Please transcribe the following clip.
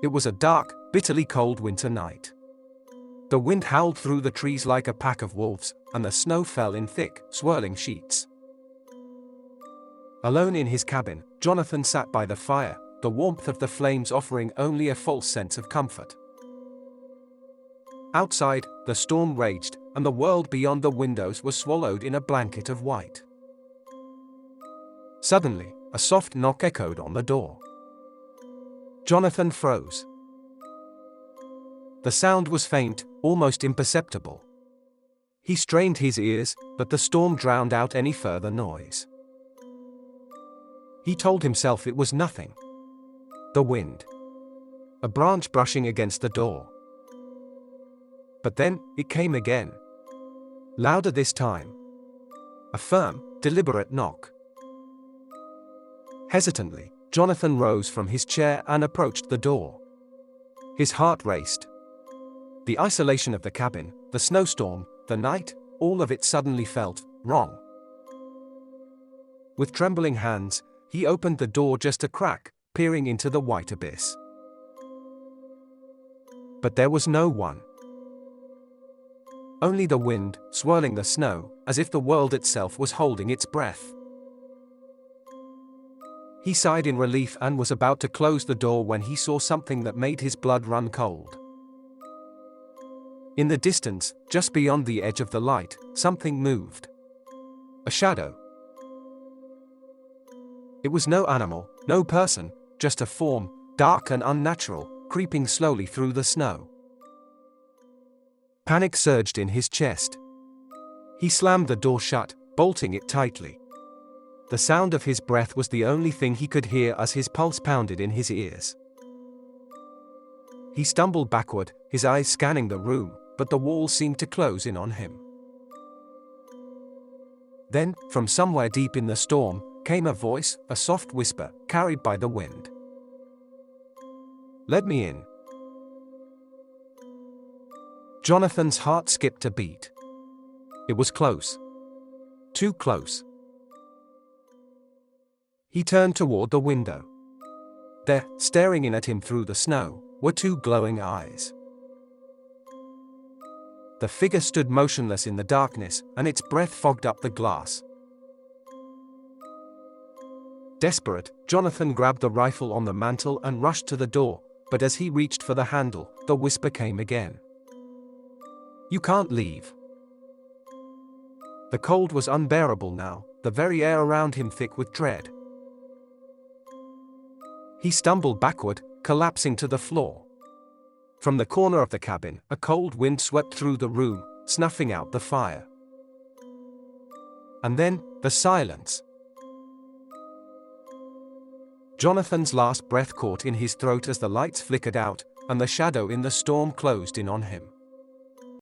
It was a dark, bitterly cold winter night. The wind howled through the trees like a pack of wolves, and the snow fell in thick, swirling sheets. Alone in his cabin, Jonathan sat by the fire, the warmth of the flames offering only a false sense of comfort. Outside, the storm raged, and the world beyond the windows was swallowed in a blanket of white. Suddenly, a soft knock echoed on the door. Jonathan froze. The sound was faint, almost imperceptible. He strained his ears, but the storm drowned out any further noise. He told himself it was nothing. The wind. A branch brushing against the door. But then, it came again. Louder this time. A firm, deliberate knock. Hesitantly, Jonathan rose from his chair and approached the door. His heart raced. The isolation of the cabin, the snowstorm, the night, all of it suddenly felt wrong. With trembling hands, he opened the door just a crack, peering into the white abyss. But there was no one. Only the wind, swirling the snow, as if the world itself was holding its breath. He sighed in relief and was about to close the door when he saw something that made his blood run cold. In the distance, just beyond the edge of the light, something moved. A shadow. It was no animal, no person, just a form, dark and unnatural, creeping slowly through the snow. Panic surged in his chest. He slammed the door shut, bolting it tightly. The sound of his breath was the only thing he could hear as his pulse pounded in his ears. He stumbled backward, his eyes scanning the room, but the wall seemed to close in on him. Then, from somewhere deep in the storm, came a voice, a soft whisper, carried by the wind. "Let me in." Jonathan's heart skipped a beat. It was close. Too close. He turned toward the window. There, staring in at him through the snow, were two glowing eyes. The figure stood motionless in the darkness, and its breath fogged up the glass. Desperate, Jonathan grabbed the rifle on the mantel and rushed to the door, but as he reached for the handle, the whisper came again. "You can't leave." The cold was unbearable now, the very air around him thick with dread. He stumbled backward, collapsing to the floor. From the corner of the cabin, a cold wind swept through the room, snuffing out the fire. And then, the silence. Jonathan's last breath caught in his throat as the lights flickered out, and the shadow in the storm closed in on him.